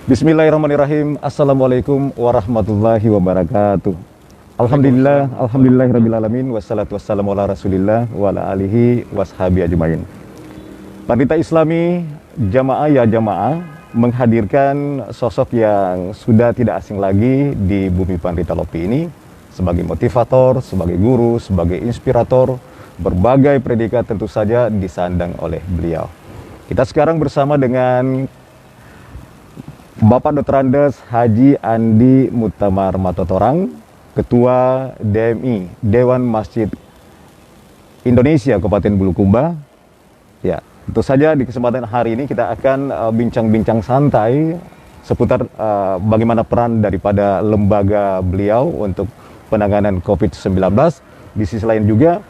Bismillahirrahmanirrahim. Assalamualaikum warahmatullahi wabarakatuh. Alhamdulillahirrabbilalamin. Wassalatu wassalamu ala rasulillah wa ala alihi washabi ajmain. Panitia Islami Jamaah ya Jamaah menghadirkan sosok yang sudah tidak asing lagi di bumi Pandita Lopi ini sebagai motivator, sebagai guru, sebagai inspirator. Berbagai predikat tentu saja disandang oleh beliau. Kita sekarang bersama dengan Bapak Dr. Andes Haji Andi Mutamar Matotorang, Ketua DMI, Dewan Masjid Indonesia Kabupaten Bulukumba. Ya, tentu saja di kesempatan hari ini kita akan bincang-bincang santai seputar bagaimana peran daripada lembaga beliau untuk penanganan COVID-19. Di sisi lain juga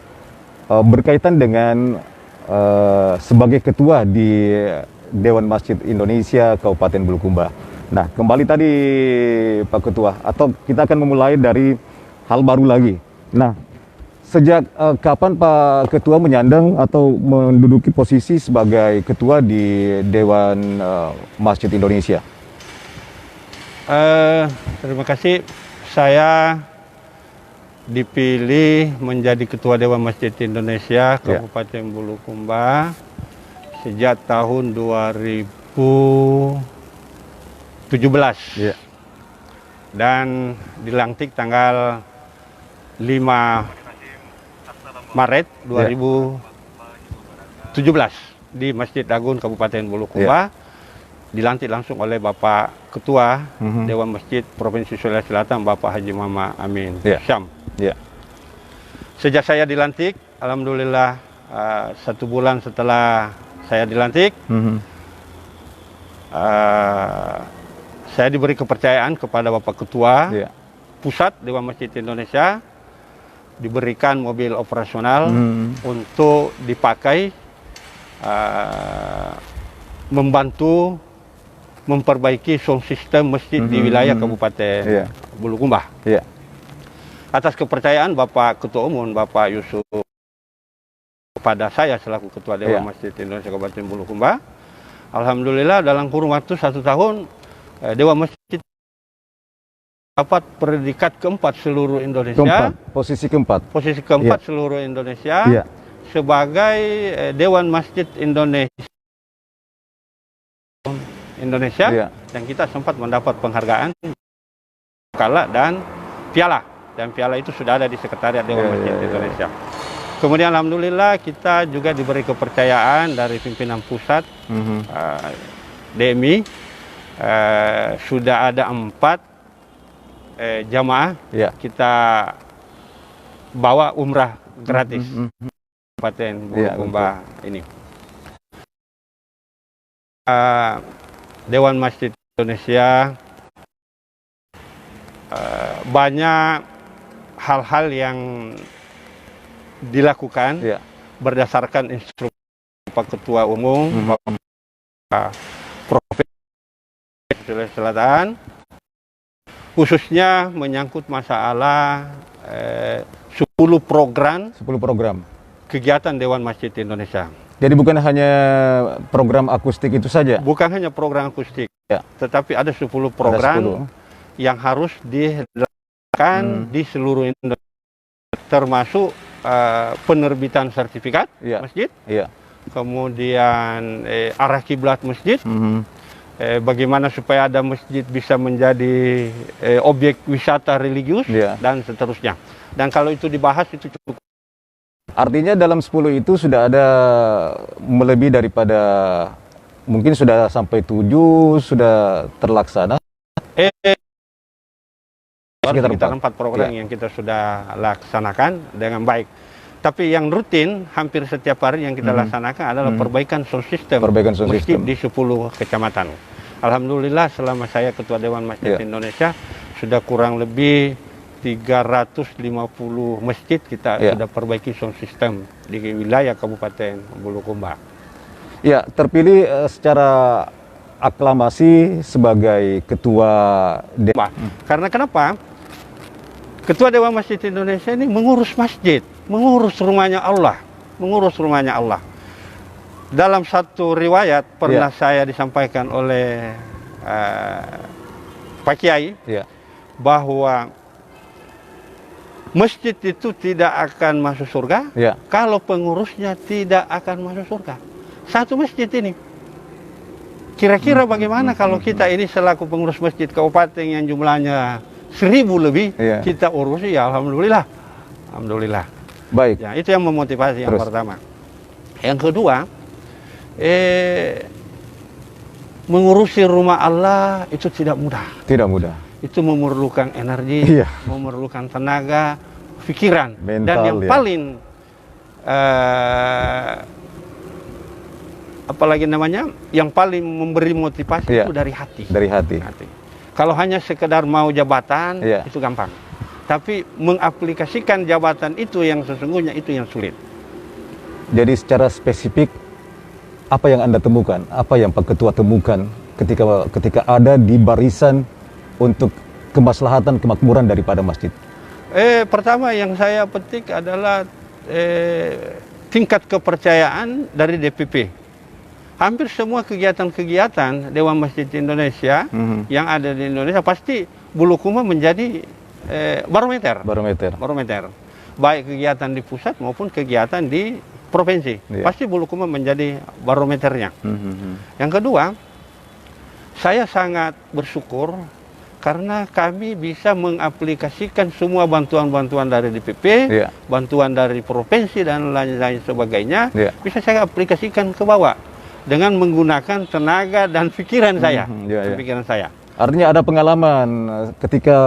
berkaitan dengan sebagai ketua di Dewan Masjid Indonesia Kabupaten Bulukumba. Nah, kembali tadi Pak Ketua, atau kita akan memulai dari hal baru lagi. Nah, sejak kapan Pak Ketua menyandang atau menduduki posisi sebagai ketua di Dewan Masjid Indonesia? Terima kasih. Saya dipilih menjadi Ketua Dewan Masjid Indonesia Kabupaten Bulukumba sejak tahun 2017 dan dilantik tanggal 5 Maret 2017 di Masjid Agung Kabupaten Bulukumba. Dilantik langsung oleh Bapak Ketua Dewan Masjid Provinsi Sulawesi Selatan, Bapak Haji Muhammad Amin Syam. Sejak saya dilantik, alhamdulillah 1 bulan setelah saya dilantik, saya diberi kepercayaan kepada Bapak Ketua Pusat Dewan Masjid Indonesia, diberikan mobil operasional untuk dipakai membantu memperbaiki sound system masjid di wilayah Kabupaten Bulukumba. Atas kepercayaan Bapak Ketua Umum, Bapak Yusuf, kepada saya selaku Ketua Dewan Masjid Indonesia Kabupaten Bulukumba, alhamdulillah dalam kurun waktu 1 tahun, Dewan Masjid dapat predikat keempat seluruh Indonesia. Posisi keempat Seluruh Indonesia sebagai Dewan Masjid Indonesia, dan kita sempat mendapat penghargaan kala dan piala itu sudah ada di Sekretariat Dewan Masjid Indonesia. Kemudian alhamdulillah kita juga diberi kepercayaan dari pimpinan pusat DMI, sudah ada 4 jamaah kita bawa umrah gratis Kabupaten Bulukumba ini. Dewan Masjid Indonesia banyak hal-hal yang dilakukan berdasarkan instruksi Pak Ketua Umum, Bapak Provinsi Sulawesi Selatan, khususnya menyangkut masalah 10 program kegiatan Dewan Masjid Indonesia. Jadi bukan hanya program akustik itu saja? Bukan hanya program akustik, tetapi ada 10 program yang harus dilakukan di seluruh Indonesia, termasuk penerbitan sertifikat masjid, kemudian arah kiblat masjid, bagaimana supaya ada masjid bisa menjadi objek wisata religius, dan seterusnya. Dan kalau itu dibahas itu cukup. Artinya dalam 10 itu sudah ada melebihi daripada, mungkin sudah sampai 7 sudah terlaksana. Sekitar 4 program yang kita sudah laksanakan dengan baik. Tapi yang rutin hampir setiap hari yang kita laksanakan adalah perbaikan sound system masjid di 10 kecamatan. Alhamdulillah selama saya Ketua Dewan Masjid Indonesia sudah kurang lebih 350 masjid kita sudah perbaiki sound system di wilayah Kabupaten Bulukumba. Ya, terpilih secara aklamasi sebagai Ketua Dewan. Karena kenapa? Ketua Dewan Masjid Indonesia ini mengurus masjid, mengurus rumahnya Allah, Dalam satu riwayat pernah saya disampaikan oleh Pak Kiai Ya. bahwa masjid itu tidak akan masuk surga Ya. kalau pengurusnya tidak akan masuk surga. Satu masjid ini. Kira-kira bagaimana kalau kita ini selaku pengurus masjid kabupaten yang jumlahnya 1000 lebih, Ya. kita urusi, ya alhamdulillah. Alhamdulillah. Baik. Ya, itu yang memotivasi yang Terus. pertama. Yang kedua, mengurusi rumah Allah itu tidak mudah. Tidak mudah. Itu memerlukan energi, Iya. memerlukan tenaga, pikiran, Mental, dan yang ya. paling apalagi namanya, yang paling memberi motivasi Iya. itu dari hati. Dari hati. Kalau hanya sekedar mau jabatan, Iya. itu gampang. Tapi mengaplikasikan jabatan itu yang sesungguhnya itu yang sulit. Jadi secara spesifik apa yang Anda temukan, apa yang Pak Ketua temukan ketika ada di barisan untuk kemaslahatan kemakmuran daripada masjid? Pertama yang saya petik adalah tingkat kepercayaan dari DPP. Hampir semua kegiatan-kegiatan Dewan Masjid Indonesia yang ada di Indonesia pasti Bulukumba menjadi barometer. Baik kegiatan di pusat maupun kegiatan di provinsi. Iya. Pasti Bulukumba menjadi barometernya. Yang kedua, saya sangat bersyukur karena kami bisa mengaplikasikan semua bantuan-bantuan dari DPP, Iya. bantuan dari provinsi dan lain-lain sebagainya, Iya. bisa saya aplikasikan ke bawah dengan menggunakan tenaga dan pikiran saya. Iya, iya. Pikiran saya. Artinya ada pengalaman ketika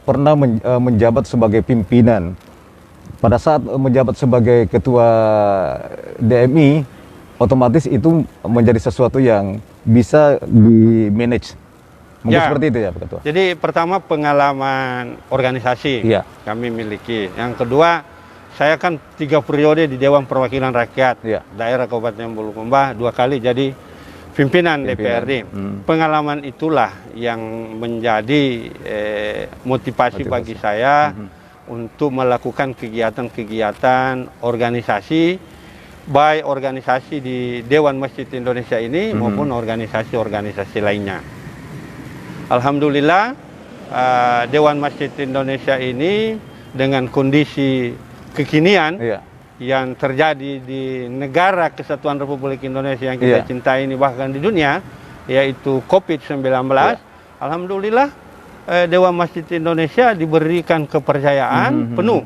pernah menjabat sebagai pimpinan. Pada saat menjabat sebagai ketua DMI, otomatis itu menjadi sesuatu yang bisa di-manage. Mungkin Ya. seperti itu ya Pak Ketua? Jadi pertama pengalaman organisasi Iya. kami miliki. Yang kedua, saya kan 3 periode di Dewan Perwakilan Rakyat Iya. daerah Kabupaten Bulukumba, 2 kali jadi pimpinan DPRD. Pengalaman itulah yang menjadi motivasi bagi saya untuk melakukan kegiatan-kegiatan organisasi, baik organisasi di Dewan Masjid Indonesia ini maupun organisasi-organisasi lainnya. Alhamdulillah, Dewan Masjid Indonesia ini dengan kondisi kekinian Iya. yang terjadi di negara Kesatuan Republik Indonesia yang kita Iya. cintai ini, bahkan di dunia, yaitu COVID-19. Iya. Alhamdulillah, Dewan Masjid Indonesia diberikan kepercayaan penuh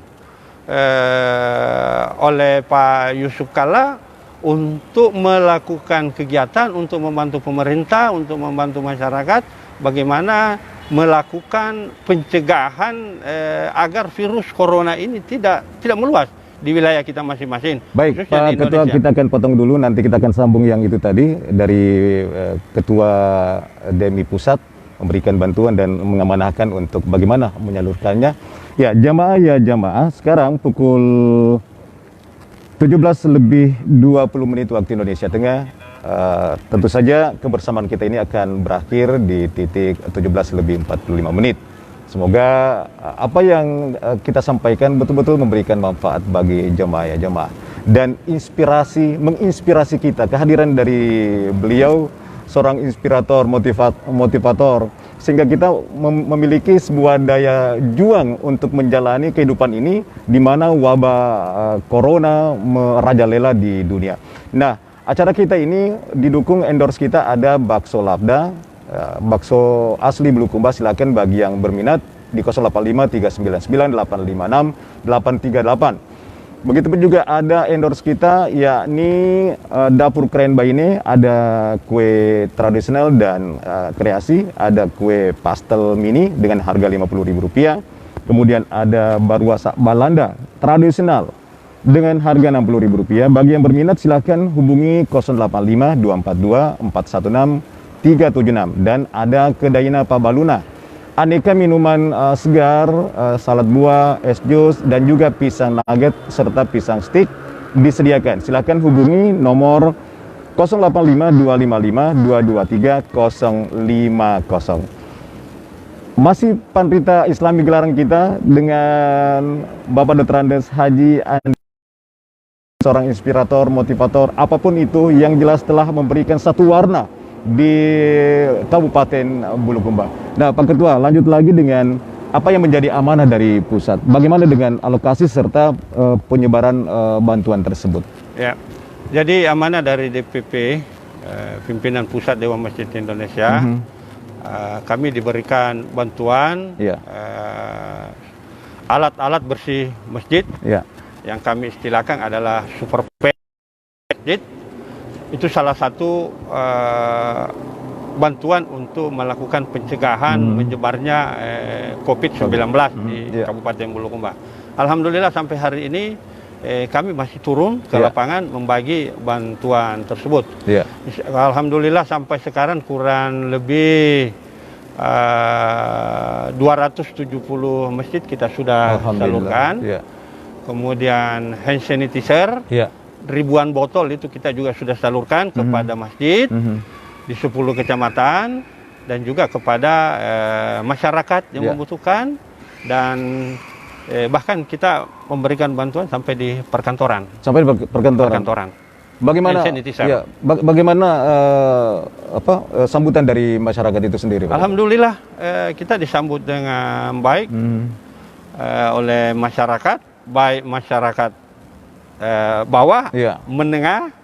oleh Pak Yusuf Kalla untuk melakukan kegiatan, untuk membantu pemerintah, untuk membantu masyarakat, bagaimana melakukan pencegahan agar virus corona ini tidak meluas di wilayah kita masing-masing. Baik, khususnya di Pak Ketua, Indonesia. kita akan potong dulu, nanti kita akan sambung yang itu tadi dari Ketua DMI Pusat memberikan bantuan dan mengamanahkan untuk bagaimana menyalurkannya. Ya, jamaah, sekarang pukul 17:20 waktu Indonesia Tengah. Tentu saja kebersamaan kita ini akan berakhir di titik 17:45. Semoga apa yang kita sampaikan betul-betul memberikan manfaat bagi jemaah dan menginspirasi kita. Kehadiran dari beliau seorang inspirator, motivator, sehingga kita memiliki sebuah daya juang untuk menjalani kehidupan ini di mana wabah corona merajalela di dunia. Nah, acara kita ini didukung endorse kita ada Bakso Labda, bakso asli Bulukumba. Silakan bagi yang berminat di 085 399 856 838. Begitupun juga ada endorse kita yakni Dapur Keren Baine, ada kue tradisional dan kreasi, ada kue pastel mini dengan harga Rp50.000. Kemudian ada Barwasa Balanda tradisional dengan harga Rp60.000. Bagi yang berminat silakan hubungi 085 242 416 376. Dan ada Kedayana Pabaluna, aneka minuman segar, salad buah, es jus, dan juga pisang nugget serta pisang stick disediakan. Silakan hubungi nomor 085 255 223 050. Masih Panrita Islami Gelaran kita dengan Bapak Dr. Andes Haji Andi, seorang inspirator, motivator, apapun itu yang jelas telah memberikan satu warna di Kabupaten Bulukumba. Nah, Pak Ketua, lanjut lagi dengan apa yang menjadi amanah dari pusat. Bagaimana dengan alokasi serta penyebaran bantuan tersebut? Ya, jadi amanah dari DPP, pimpinan pusat Dewan Masjid Indonesia, kami diberikan bantuan alat-alat bersih masjid, yang kami istilahkan adalah super masjid. Itu salah satu bantuan untuk melakukan pencegahan menyebarnya COVID-19 di Kabupaten Bulukumba. Alhamdulillah sampai hari ini kami masih turun ke lapangan membagi bantuan tersebut. Alhamdulillah sampai sekarang kurang lebih 270 masjid kita sudah salurkan. Kemudian hand sanitizer, ribuan botol itu kita juga sudah salurkan kepada masjid di 10 kecamatan dan juga kepada masyarakat yang membutuhkan, dan bahkan kita memberikan bantuan sampai di perkantoran. Sampai di perkantoran. Bagaimana? Bagaimana sambutan dari masyarakat itu sendiri, Pak? Alhamdulillah kita disambut dengan baik oleh masyarakat, baik masyarakat bawah, menengah.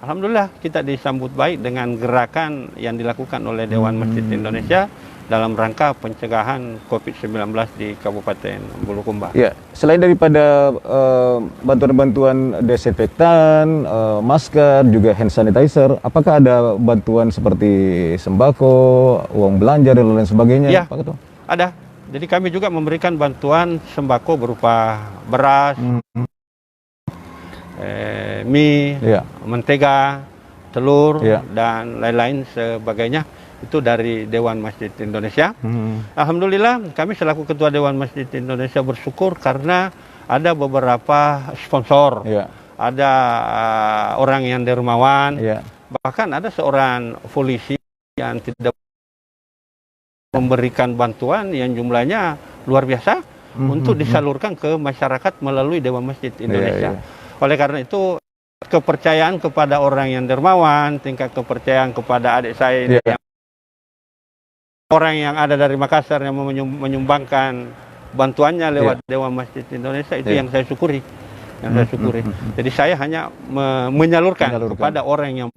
Alhamdulillah kita disambut baik dengan gerakan yang dilakukan oleh Dewan Masjid Indonesia dalam rangka pencegahan COVID-19 di Kabupaten Bulukumba. Ya, selain daripada bantuan-bantuan desinfektan, masker, juga hand sanitizer, apakah ada bantuan seperti sembako, uang belanja dan lain sebagainya, ya, Pak Ketua? Ada. Jadi kami juga memberikan bantuan sembako berupa beras, mie, mentega, telur, dan lain-lain sebagainya. Itu dari Dewan Masjid Indonesia. Alhamdulillah kami selaku Ketua Dewan Masjid Indonesia bersyukur karena ada beberapa sponsor, ada orang yang dermawan, bahkan ada seorang polisi yang tidak memberikan bantuan yang jumlahnya luar biasa untuk disalurkan ke masyarakat melalui Dewan Masjid Indonesia. Oleh karena itu, kepercayaan kepada orang yang dermawan, tingkat kepercayaan kepada adik saya ini, orang yang ada dari Makassar yang menyumbangkan bantuannya lewat Dewan Masjid Indonesia, itu yang saya syukuri. Jadi saya hanya menyalurkan kepada orang yang...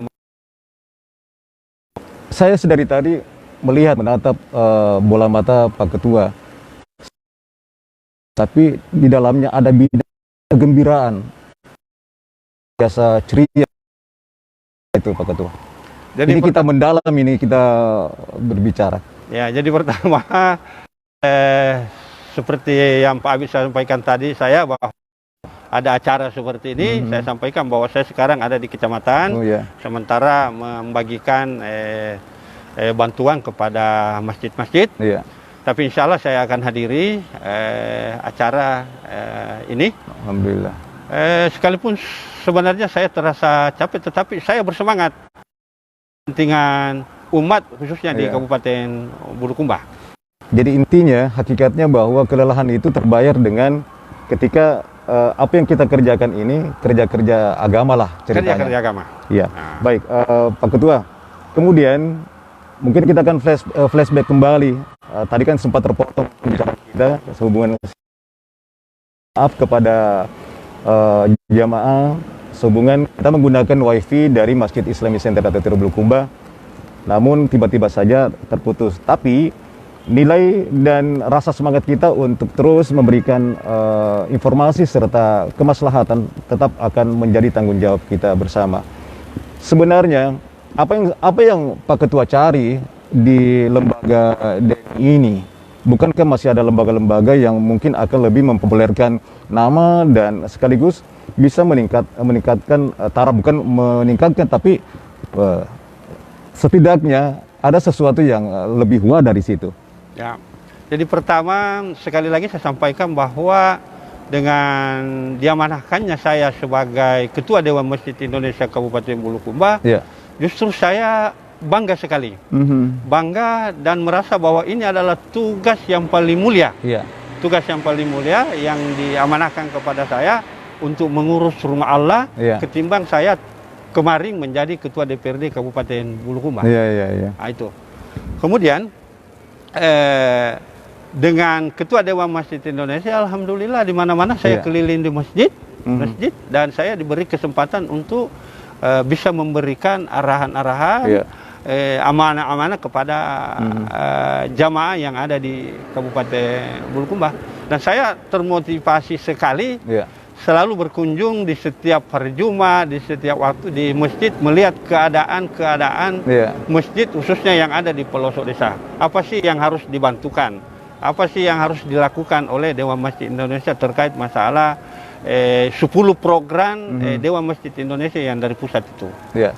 Saya sedari tadi melihat, menatap bola mata Pak Ketua, tapi di dalamnya ada bidang kegembiraan, biasa ceria itu, Pak Ketua. Jadi kita mendalam ini, kita berbicara. Ya, jadi pertama seperti yang Pak Abid sampaikan tadi, saya bahwa ada acara seperti ini, saya sampaikan bahwa saya sekarang ada di kecamatan, sementara membagikan bantuan kepada masjid-masjid. Tapi insya Allah saya akan hadiri acara ini. Alhamdulillah. Sekalipun sebenarnya saya terasa capek, tetapi saya bersemangat kepentingan umat khususnya di Kabupaten Bulukumba. Jadi intinya, hakikatnya bahwa kelelahan itu terbayar dengan ketika apa yang kita kerjakan ini kerja-kerja agama lah ceritanya. Kerja-kerja agama. Iya. Baik, Pak Ketua. Kemudian mungkin kita akan flashback kembali. Tadi kan sempat terpotong pembicaraan kita sehubungan maaf kepada jamaah sehubungan kita menggunakan wifi dari Masjid Islami Center Atau Bulukumba, namun tiba-tiba saja terputus. Tapi nilai dan rasa semangat kita untuk terus memberikan informasi serta kemaslahatan tetap akan menjadi tanggung jawab kita bersama. Sebenarnya apa yang Pak Ketua cari di lembaga ini? Bukankah masih ada lembaga-lembaga yang mungkin akan lebih mempopulerkan nama dan sekaligus bisa meningkatkan taraf, bukan meningkatkan tapi setidaknya ada sesuatu yang lebih wah dari situ. Ya. Jadi pertama sekali lagi saya sampaikan bahwa dengan diamanahkannya saya sebagai Ketua Dewan Masjid Indonesia Kabupaten Bulukumba, justru saya bangga sekali, bangga dan merasa bahwa ini adalah tugas yang paling mulia, tugas yang paling mulia yang diamanahkan kepada saya untuk mengurus rumah Allah, ketimbang saya kemarin menjadi Ketua DPRD Kabupaten Bulukumba. Iya. Nah, itu. Kemudian dengan Ketua Dewan Masjid Indonesia, alhamdulillah di mana-mana saya keliling di masjid, dan saya diberi kesempatan untuk bisa memberikan arahan-arahan, amanah-amanah kepada jamaah yang ada di Kabupaten Bulukumba. Dan saya termotivasi sekali selalu berkunjung di setiap hari Jumat, di setiap waktu di masjid, melihat keadaan masjid khususnya yang ada di pelosok desa. Apa sih yang harus dibantukan? Apa sih yang harus dilakukan oleh Dewan Masjid Indonesia terkait masalah 10 program Dewan Masjid Indonesia yang dari pusat itu. Ya.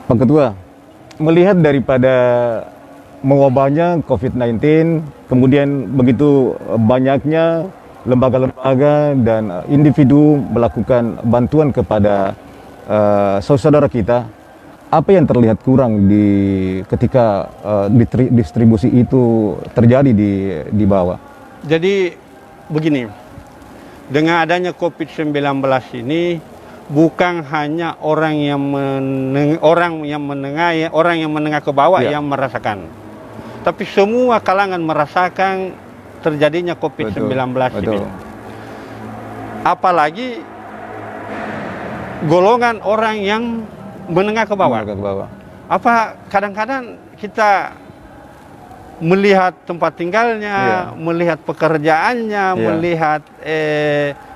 Pak Ketua, melihat daripada mewabahnya COVID-19, kemudian begitu banyaknya lembaga-lembaga dan individu melakukan bantuan kepada saudara kita, apa yang terlihat kurang ketika distribusi itu terjadi di bawah? Jadi begini, dengan adanya COVID-19 ini bukan hanya orang yang menengah ke bawah yang merasakan, tapi semua kalangan merasakan terjadinya COVID-19 ini. Apalagi golongan orang yang menengah ke bawah. Apa kadang-kadang kita melihat tempat tinggalnya, melihat pekerjaannya, melihat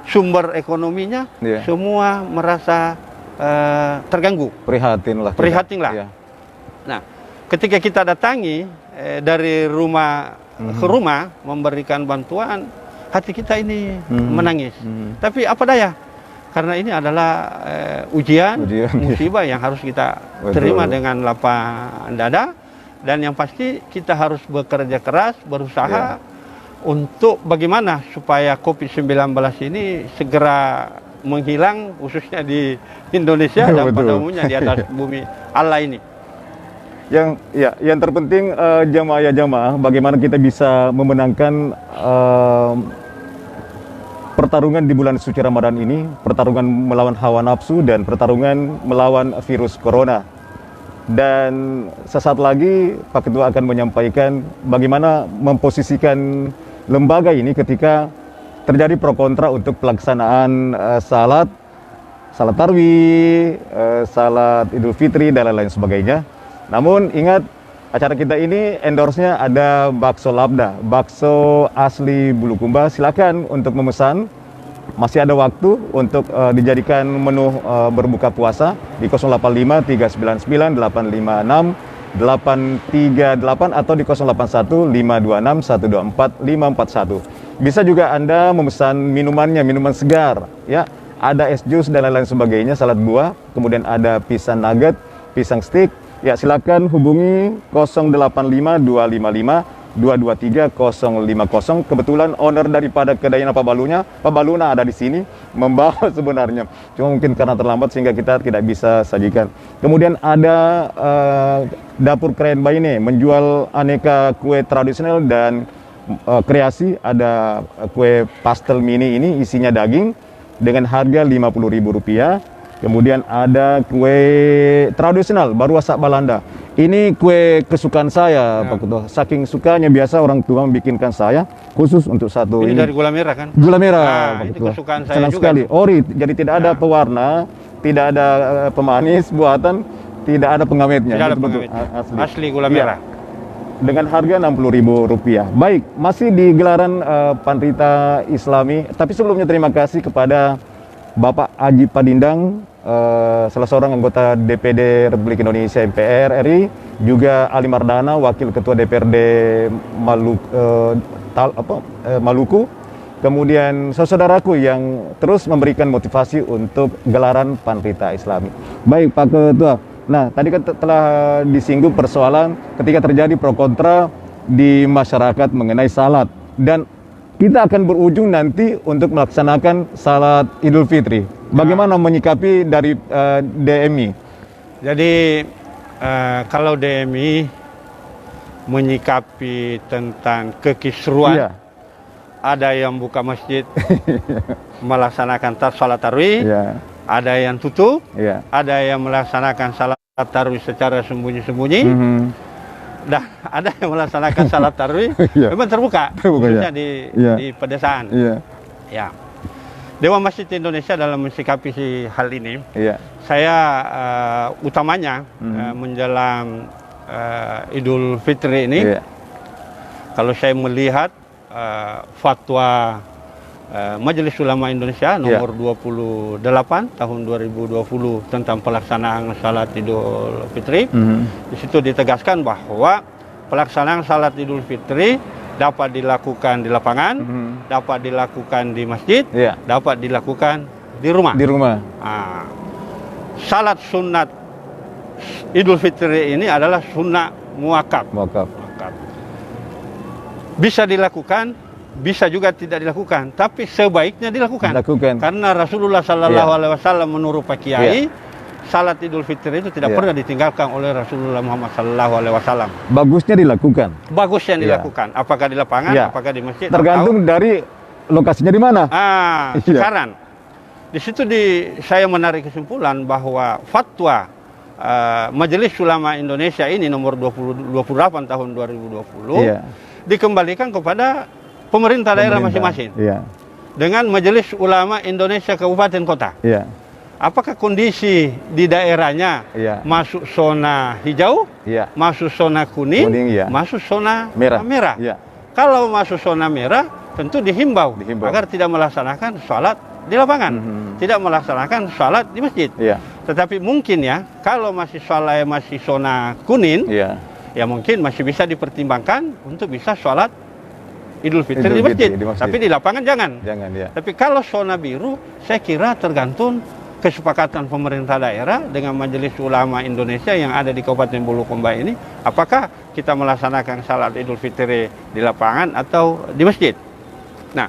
sumber ekonominya, semua merasa terganggu. Prihatin lah. Nah, ketika kita datangi dari rumah ke rumah memberikan bantuan, hati kita ini menangis. Tapi apa daya? Karena ini adalah ujian, musibah yang harus kita terima dengan lapang dada. Dan yang pasti kita harus bekerja keras, berusaha untuk bagaimana supaya COVID-19 ini segera menghilang, khususnya di Indonesia dan pada umumnya di atas bumi Allah ini. Yang terpenting jamaah bagaimana kita bisa memenangkan pertarungan di bulan suci Ramadan ini, pertarungan melawan hawa nafsu dan pertarungan melawan virus corona. Dan sesaat lagi Pak Ketua akan menyampaikan bagaimana memposisikan lembaga ini ketika terjadi pro kontra untuk pelaksanaan salat tarawih, salat Idul Fitri dan lain-lain sebagainya. Namun ingat, acara kita ini endorse-nya ada bakso Labda, bakso asli Bulukumba. Silakan untuk memesan. Masih ada waktu untuk dijadikan menu berbuka puasa di 085 399 856 838 atau di 081 526 124 541. Bisa juga Anda memesan minuman segar, ya. Ada es jus dan lain-lain sebagainya, salad buah, kemudian ada pisang nugget, pisang stick. Ya, silakan hubungi 085 255 223 050. Kebetulan owner daripada kedainya Pak Baluna ada di sini membawa sebenarnya. Cuma mungkin karena terlambat sehingga kita tidak bisa sajikan. Kemudian ada dapur Keren Baine menjual aneka kue tradisional dan kreasi. Ada kue pastel mini ini isinya daging dengan harga Rp50.000. Kemudian ada kue tradisional baru asak Balanda. Ini kue kesukaan saya, Pak Ketua. Saking sukanya biasa orang tua membikinkan saya khusus untuk satu ini. Dari gula merah kan? Gula merah, Pak Ketua. Kesukaan saya senang juga. Sekali. Ori, jadi tidak ada pewarna, tidak ada pemanis buatan, tidak ada pengawetnya. Tidak ada pengawet. Asli gula merah. Dengan harga Rp60.000. Baik, masih di gelaran Panrita Islami. Tapi sebelumnya terima kasih kepada Bapak Aji Padindang, salah seorang anggota DPD Republik Indonesia MPR RI, juga Ali Mardana, Wakil Ketua DPRD Maluku, kemudian saudaraku yang terus memberikan motivasi untuk gelaran Panrita Islami. Baik Pak Ketua, nah tadi kan telah disinggung persoalan ketika terjadi pro kontra di masyarakat mengenai salat, dan kita akan berujung nanti untuk melaksanakan salat Idul Fitri. Bagaimana menyikapi dari DMI? Jadi kalau DMI menyikapi tentang kekisruan, ada yang buka masjid melaksanakan salat tarawih, ada yang tutup, Iya. ada yang melaksanakan salat tarawih secara sembunyi-sembunyi, dan ada yang melaksanakan salat tarawih Iya. memang terbuka, Terbuka, khususnya ya. di, Iya. di pedesaan. Iya. Ya. Dewan Masjid Indonesia dalam mensikapi hal ini, Iya. saya utamanya menjelang Idul Fitri ini, Iya. kalau saya melihat fatwa Majelis Ulama Indonesia nomor 28 tahun 2020 tentang pelaksanaan salat Idul Fitri, di situ ditegaskan bahwa pelaksanaan salat Idul Fitri dapat dilakukan di lapangan, dapat dilakukan di masjid, Iya. dapat dilakukan di rumah. Di rumah. Nah, salat sunat Idul Fitri ini adalah sunnah muakkad. Wakaf. Bisa dilakukan, bisa juga tidak dilakukan, tapi sebaiknya dilakukan. Dilakukan. Karena Rasulullah Sallallahu Alaihi Wasallam menurut Pak Kiai, salat Idul Fitri itu tidak pernah ditinggalkan oleh Rasulullah Muhammad Sallallahu Alaihi Wasallam. Bagusnya dilakukan. Bagus yang dilakukan, apakah di lapangan, apakah di masjid, tergantung dari lokasinya di mana. Sekarang di situ saya menarik kesimpulan bahwa fatwa Majelis Ulama Indonesia ini nomor 28 tahun 2020 dikembalikan kepada pemerintah daerah masing-masing dengan Majelis Ulama Indonesia Kabupaten Kota. Apakah kondisi di daerahnya masuk zona hijau, masuk zona kuning, masuk zona merah? Kalau masuk zona merah, tentu dihimbau agar tidak melaksanakan sholat di lapangan, tidak melaksanakan sholat di masjid. Tetapi mungkin ya, kalau masih sholat masih zona kuning, ya mungkin masih bisa dipertimbangkan untuk bisa sholat Idul Fitri di masjid. Tapi di lapangan jangan. Tapi kalau zona biru, saya kira tergantung kesepakatan pemerintah daerah dengan Majelis Ulama Indonesia yang ada di Kabupaten Bulukumba ini, apakah kita melaksanakan salat Idul Fitri di lapangan atau di masjid. Nah,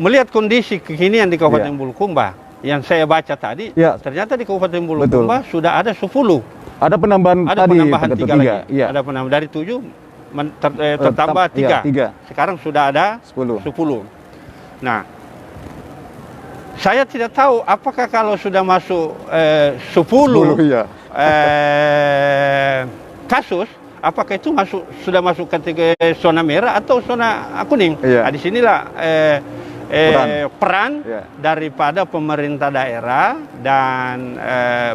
melihat kondisi kekinian di Kabupaten Bulukumba yang saya baca tadi, ternyata di Kabupaten Bulukumba sudah ada 10. Ada penambahan ada tadi, penambahan 3 lagi. Iya. Ada penambahan dari 7 tertambah 3. Sekarang sudah ada 10. Nah, saya tidak tahu apakah kalau sudah masuk 10 kasus, apakah itu sudah masuk kategori zona merah atau zona kuning. Nah, disinilah peran daripada pemerintah daerah dan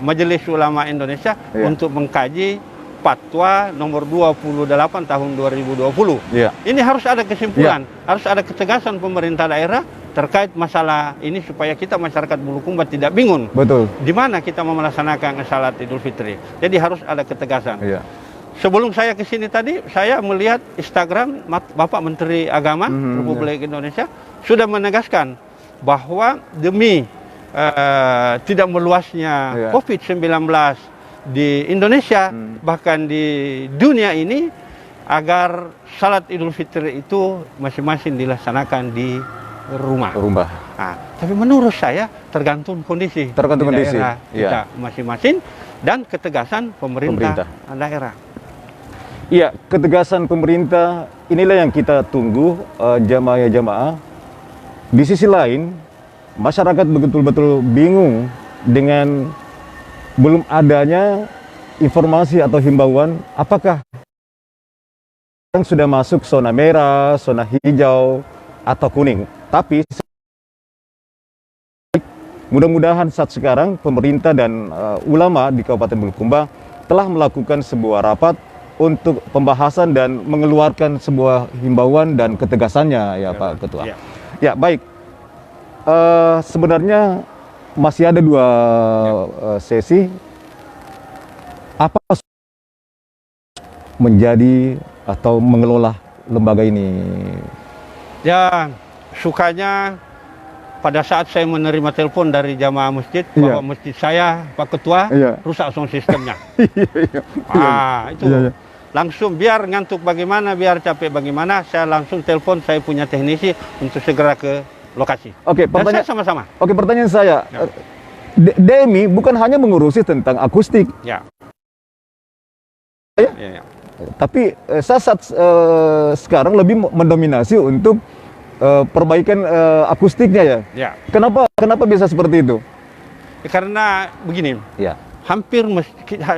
Majelis Ulama Indonesia untuk mengkaji fatwa nomor 28 tahun 2020. Ini harus ada kesimpulan, harus ada ketegasan pemerintah daerah terkait masalah ini supaya kita masyarakat Bulukumba tidak bingung. Di mana kita mau melaksanakan salat Idul Fitri. Jadi harus ada ketegasan. Sebelum saya ke sini tadi, saya melihat Instagram Bapak Menteri Agama Republik Indonesia sudah menegaskan bahwa demi tidak meluasnya COVID-19 di Indonesia, bahkan di dunia ini, agar salat Idul Fitri itu masing-masing dilaksanakan di rumah. Nah, tapi menurut saya tergantung kondisi daerah kita masing-masing dan ketegasan pemerintah daerah. Iya, ketegasan pemerintah inilah yang kita tunggu, jamaah-jamaah. Di sisi lain, masyarakat betul-betul bingung dengan belum adanya informasi atau himbauan apakah yang sudah masuk zona merah, zona hijau, atau kuning. Tapi mudah-mudahan saat sekarang pemerintah dan ulama di Kabupaten Bulukumba telah melakukan sebuah rapat untuk pembahasan dan mengeluarkan sebuah himbauan dan ketegasannya, ya Pak Ketua. Ya, baik. Sebenarnya masih ada 2 sesi. Apa menjadi atau mengelola lembaga ini? Ya, sukanya pada saat saya menerima telepon dari jamaah masjid bahwa masjid saya, Pak Ketua, rusak sound sistemnya. Itu langsung biar ngantuk bagaimana, biar capek bagaimana, saya langsung telepon saya punya teknisi untuk segera ke lokasi. Pertanyaan sama-sama. Pertanyaan saya, DMI bukan hanya mengurusi tentang akustik. Tapi saat sekarang lebih mendominasi untuk perbaikan akustiknya ya. Kenapa bisa seperti itu? Karena begini, Ya. hampir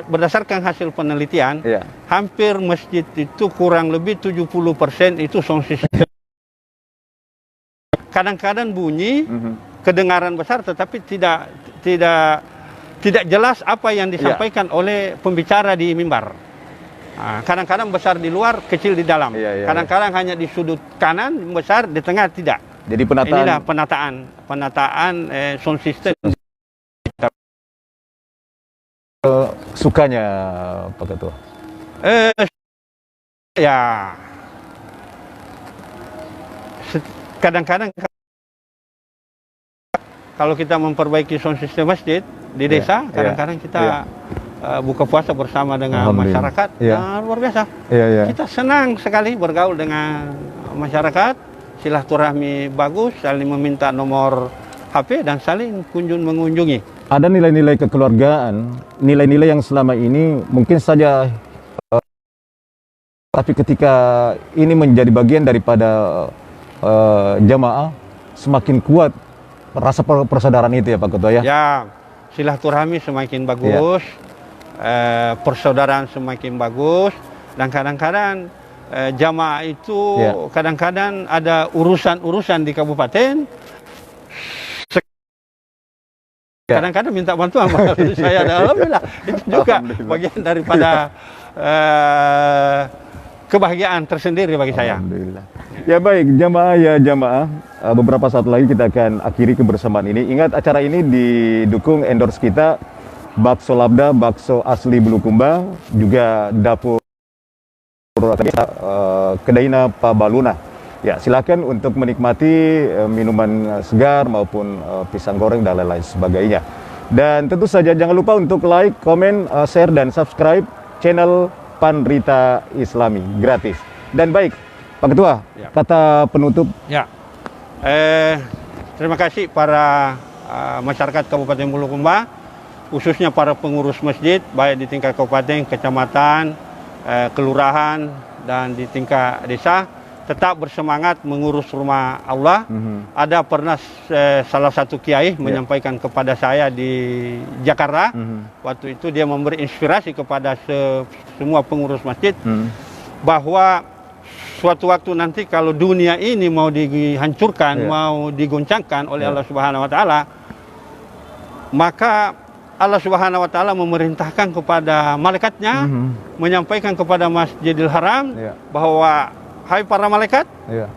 berdasarkan hasil penelitian, Ya. hampir masjid itu kurang lebih 70% itu sound system. Kadang-kadang bunyi, kedengaran besar, tetapi tidak jelas apa yang disampaikan oleh pembicara di mimbar. Kadang-kadang besar di luar, kecil di dalam. Kadang-kadang hanya di sudut kanan, besar di tengah tidak. Jadi penataan. Inilah penataan sound system. Sukanya Pak Ketua? Ya, kadang-kadang kalau kita memperbaiki sound system masjid di desa, kadang-kadang kita buka puasa bersama dengan masyarakat, luar biasa. Kita senang sekali bergaul dengan masyarakat, silaturahmi bagus, saling meminta nomor HP dan saling mengunjungi. Ada nilai-nilai kekeluargaan, nilai-nilai yang selama ini mungkin saja tapi ketika ini menjadi bagian daripada jamaah, semakin kuat rasa persaudaraan itu ya Pak Ketua ya? Ya, silaturahmi semakin bagus, persaudaraan semakin bagus, dan kadang-kadang jamaah itu kadang-kadang ada urusan-urusan di kabupaten, kadang-kadang minta bantuan saya, alhamdulillah itu juga bagian daripada kebahagiaan tersendiri bagi saya. Alhamdulillah. Ya baik, jamaah, beberapa saat lagi kita akan akhiri kebersamaan ini. Ingat, acara ini didukung endorse kita, Bakso Labda, bakso asli Bulukumba, juga dapur Kedaina Pabaluna. Ya, silakan untuk menikmati minuman segar maupun pisang goreng dan lain-lain sebagainya. Dan tentu saja jangan lupa untuk like, komen, share dan subscribe channel Panrita Islami gratis. Dan baik, Pak Ketua, kata penutup. Ya, terima kasih para masyarakat Kabupaten Bulukumba, khususnya para pengurus masjid, baik di tingkat kabupaten, kecamatan, kelurahan, dan di tingkat desa. Tetap bersemangat mengurus rumah Allah. Ada pernah salah satu kiai menyampaikan kepada saya di Jakarta. Waktu itu dia memberi inspirasi kepada semua pengurus masjid bahwa suatu waktu nanti kalau dunia ini mau dihancurkan, mau digoncangkan oleh Allah Subhanahu wa taala, maka Allah Subhanahu wa taala memerintahkan kepada malaikatnya menyampaikan kepada Masjidil Haram bahwa hai para malaikat,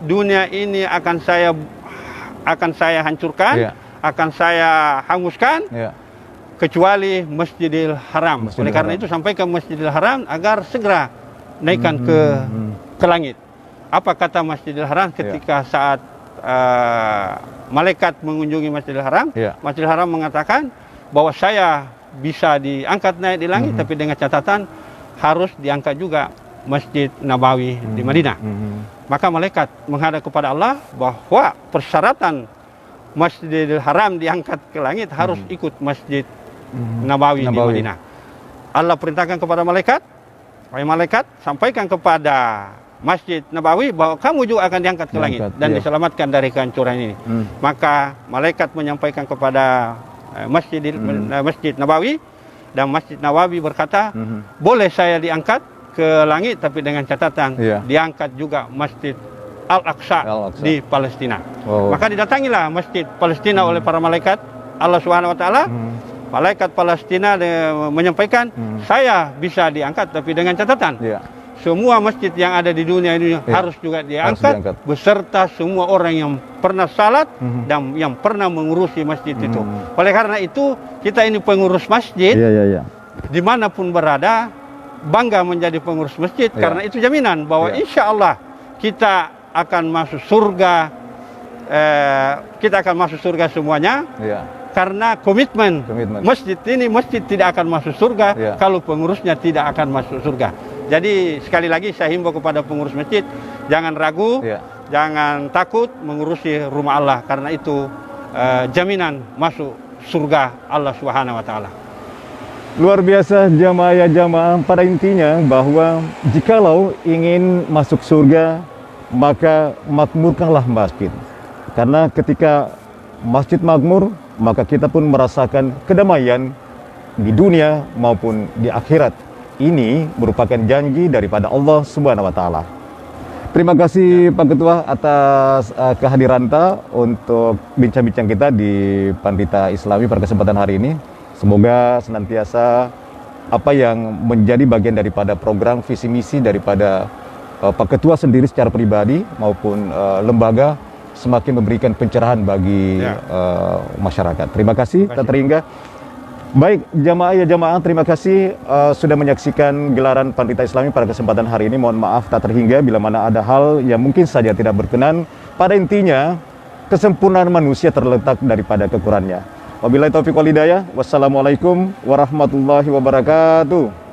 dunia ini akan saya hancurkan, akan saya hanguskan, kecuali Masjidil Haram. Oleh karena itu sampai ke Masjidil Haram agar segera naikkan ke langit. Apa kata Masjidil Haram ketika saat malaikat mengunjungi Masjidil Haram? Masjidil Haram mengatakan bahwa saya bisa diangkat naik di langit, tapi dengan catatan harus diangkat juga Masjid Nabawi di Madinah. Maka malaikat menghadap kepada Allah bahwa persyaratan Masjidil Haram diangkat ke langit harus ikut Masjid Nabawi di Madinah. Allah perintahkan kepada malaikat, wahai malaikat, sampaikan kepada Masjid Nabawi bahwa kamu juga akan diangkat ke langit dan diselamatkan dari kehancuran ini. Maka malaikat menyampaikan kepada Masjid Nabawi, dan Masjid Nabawi berkata, boleh saya diangkat ke langit, tapi dengan catatan diangkat juga Masjid Al-Aqsa di Palestina. Maka didatangilah Masjid Palestina oleh para malaikat Allah Subhanahu wa taala. Malaikat Palestina menyampaikan, saya bisa diangkat, tapi dengan catatan semua masjid yang ada di dunia ini harus juga diangkat, beserta semua orang yang pernah salat dan yang pernah mengurusi masjid itu. Oleh karena itu, kita ini pengurus masjid, dimanapun berada, bangga menjadi pengurus masjid, karena itu jaminan bahwa insya Allah kita akan masuk surga, semuanya, karena komitmen masjid ini, masjid tidak akan masuk surga kalau pengurusnya tidak akan masuk surga. Jadi sekali lagi saya himbau kepada pengurus masjid, jangan ragu, jangan takut mengurusi rumah Allah, karena itu jaminan masuk surga Allah Subhanahu wa taala. Luar biasa jamaah, pada intinya bahwa jikalau ingin masuk surga, maka makmurkanlah masjid. Karena ketika masjid makmur, maka kita pun merasakan kedamaian di dunia maupun di akhirat. Ini merupakan janji daripada Allah Subhanahu wa taala. Terima kasih Pak Ketua atas kehadiran untuk bincang-bincang kita di Pandita Islami pada kesempatan hari ini. Semoga senantiasa apa yang menjadi bagian daripada program visi misi daripada Pak Ketua sendiri secara pribadi maupun lembaga semakin memberikan pencerahan bagi masyarakat. Terima kasih, tak terhingga. Baik, jamaah, terima kasih sudah menyaksikan gelaran Pandita Islami pada kesempatan hari ini. Mohon maaf tak terhingga bila mana ada hal yang mungkin saja tidak berkenan. Pada intinya, kesempurnaan manusia terletak daripada kekurangannya. Wabillahi taufiq wal hidayah. Wassalamualaikum warahmatullahi wabarakatuh.